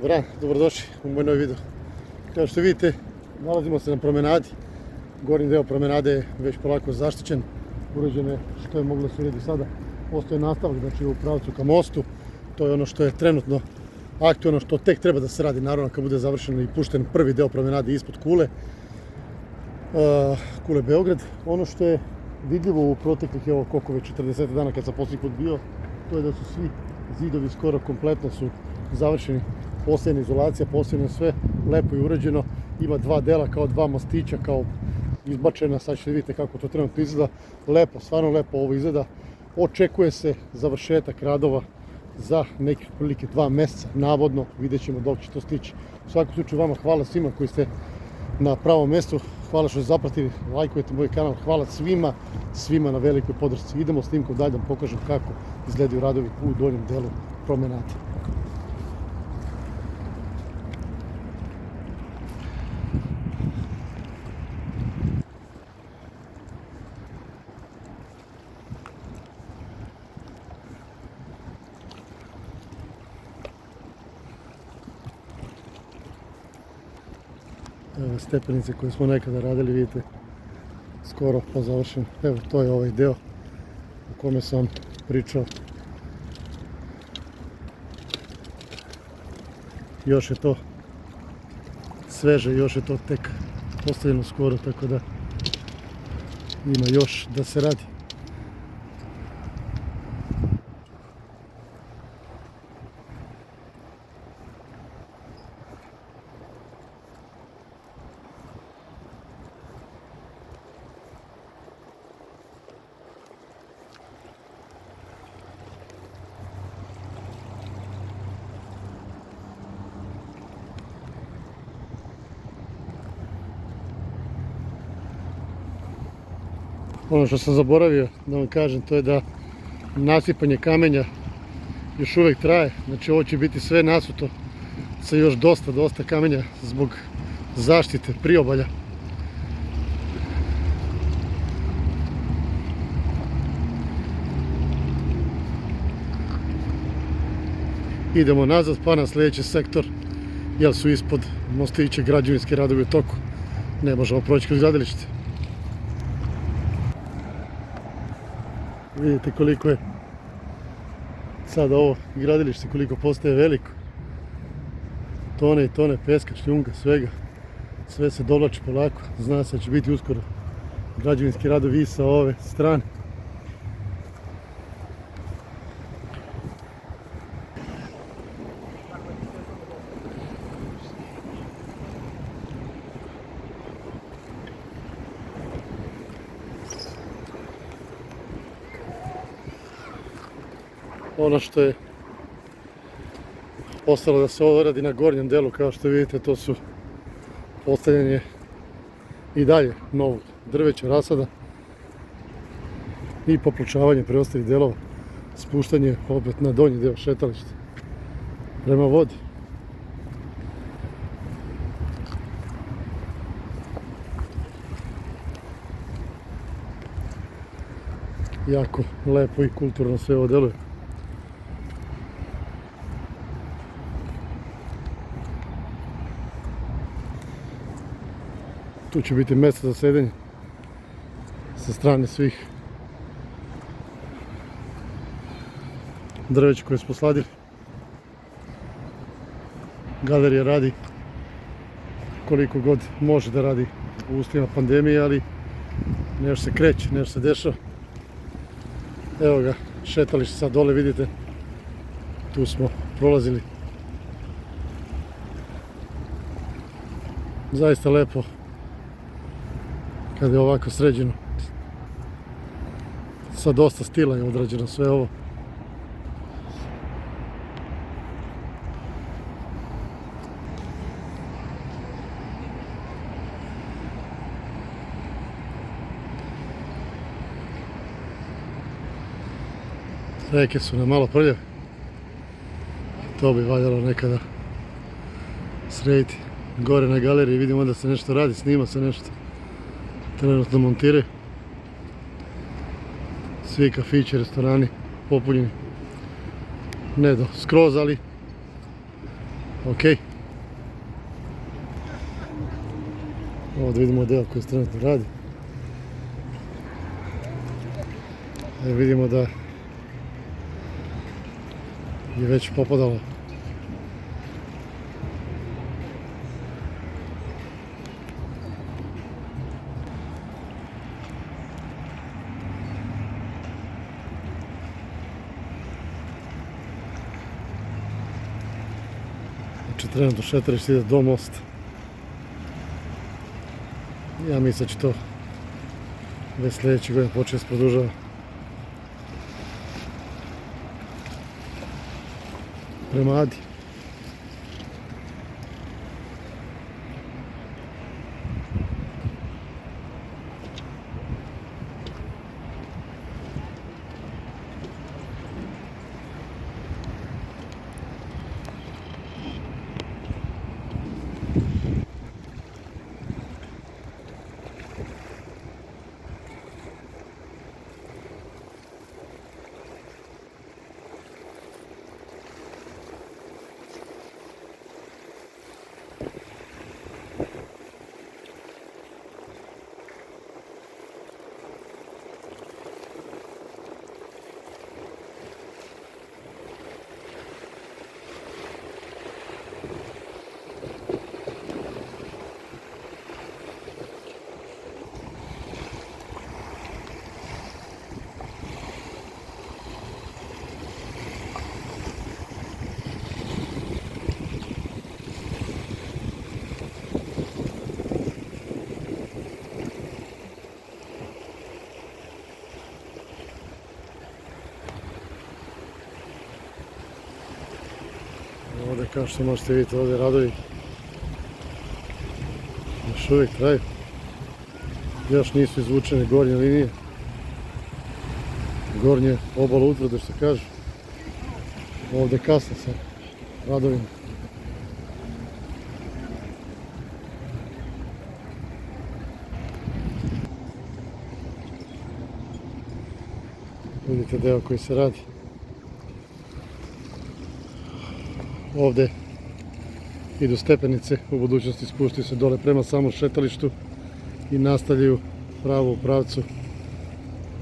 Dobar dan, dobrodošli u moj novi video. Kao što vidite, nalazimo se na promenadi. Gornji deo promenade je već polako zaštićen. Urađeno je što je moglo se vidjeti sada. Postoje nastavak, znači u pravcu ka mostu. To je ono što je trenutno aktualno, što tek treba da se radi, naravno kad bude završen i pušten prvi deo promenade ispod Kule. Kule Beograd. Ono što je vidljivo u proteklih, evo koliko već 40 dana kad sam posljednji put bio, to je da su svi zidovi skoro kompletno su završeni. Posebna izolacija, posebno sve lepo i uređeno. Ima dva dela kao dva mostića, kao izbačena. Sad ćete vidite kako to trenutno izgleda. Lepo, stvarno lepo ovo izgleda. Očekuje se završetak radova za nekih prilike 2 meseca, navodno. Vidjet ćemo dok će to stići. U svakom slučaju vama hvala svima koji ste na pravom mjestu. Hvala što ste zapratili, lajkujete moj kanal. Hvala svima na velikoj podršci. Idemo snimkom dalje da vam pokažem kako izgledaju radovi u donjem delu promenade. Evo stepenice koje smo nekada radili, vidite, skoro pozavršen. Evo, to je ovaj deo o kome sam pričao. Još je to sveže, još je to tek postavljeno skoro, tako da ima još da se radi. Ono što sam zaboravio da vam kažem, to je da nasipanje kamenja još uvijek traje. Znači ovo će biti sve nasuto sa još dosta kamenja zbog zaštite priobalja. Idemo nazad pa na sljedeći sektor, jer su ispod mostića građevinski radovi u toku. Ne možemo proći kroz gradilište. Vidite koliko je sada ovo gradilište, koliko postaje veliko. Tone i tone peska, šljunka, svega. Sve se dovlači polako. Zna se da će biti uskoro građevinski radovi i sa ove strane. Ono što je ostalo da se ovo radi na gornjem delu, kao što vidite, to su postavljanje i dalje novog drveća, rasada i popločavanje preostalih delova, spuštanje opet na donji deo šetališta prema vodi. Jako lepo i kulturno sve ovo deluje. Tu će biti mjesto za sedenje sa strane svih drveća koje smo sadili. Galerija radi koliko god može da radi u uslovima pandemije, ali nešto se kreće, nešto se dešava. Evo ga, šetalište sad dole, vidite, tu smo prolazili. Zaista lepo kada je ovako sređeno. Sa dosta stila je odrađeno sve ovo. Reke su nam malo prljave. To bi valjalo nekada srediti. Gore na galeriji vidimo da se nešto radi, snima se nešto. Trenutno montiraju. Svi kafići, restorani popunjeni. Ne do skroz, ali Ok. Ovdje vidimo deo koji se trenutno radi. Vidimo da je već popadalo. Znači trenutno šetarište ide do mosta. Ja mislim da će to već sljedeće godine početi se produžava. Prema Adi. Ovdje kao što možete vidjeti, ovdje radovi još uvijek traju. Još nisu izvučene gornje linije, gornje obale utvrde što kažu. Ovdje kasno sa radovima. Vidite deo koji se radi. Ovdje idu stepenice, u budućnosti spuštaju se dole prema samom šetalištu i nastavljaju pravo u pravcu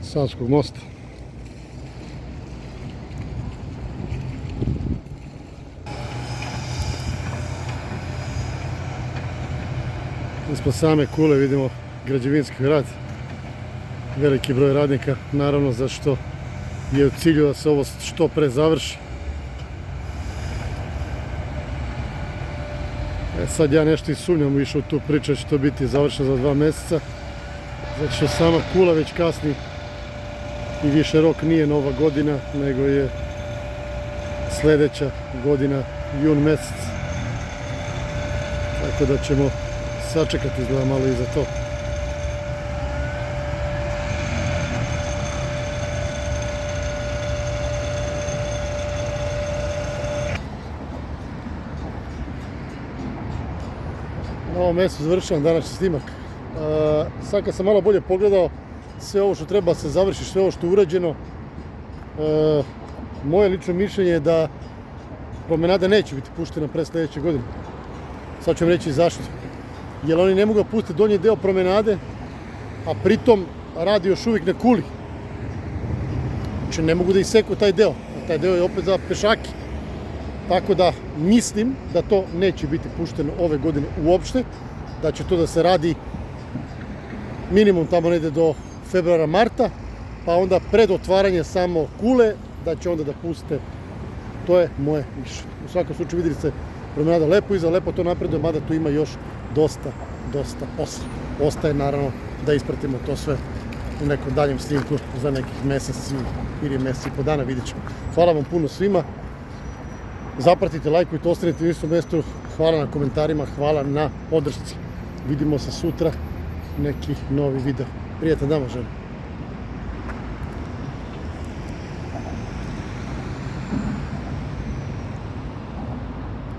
Savskog mosta. Ispod same kule vidimo građevinski grad, veliki broj radnika, naravno zašto je u cilju da se ovo što pre završi. Sad ja nešto i sumnjam više u tu priču, će to biti završeno za 2 mjeseca, zato što sama kula već kasni i više rok nije nova godina, nego je sljedeća godina, jun mjesec. Tako da ćemo sačekati izgleda malo i za to. Na ovom mjestu završavam današnji snimak. Sad kad sam malo bolje pogledao sve ovo što treba se završi, sve ovo što je urađeno, moje lično mišljenje je da promenada neće biti puštena pre sljedeće godine. Sad ću vam reći zašto. Jer oni ne mogu pustiti donji deo promenade, a pritom radi još uvijek na kuli. Znači ne mogu da iseku taj deo. Taj deo je opet za pešake. Tako da mislim da to neće biti pušteno ove godine uopšte, da će to da se radi minimum tamo negdje do februara, marta, pa onda pred otvaranje samo kule, da će onda da puste. To je moje mišljenje. U svakom slučaju vidjeli ste promenada lepo iza, lepo to napreduje, mada tu ima još dosta posla. Ostaje naravno da ispratimo to sve u nekom daljem snimku za nekih mjesec ili mjesec i po dana, vidjet ćemo. Hvala vam puno svima. Zapratite, lajkujte, ostanite u istom mjestu. Hvala na komentarima, hvala na podršci. Vidimo se sutra, neki novi video. Prijetan dan vam želim.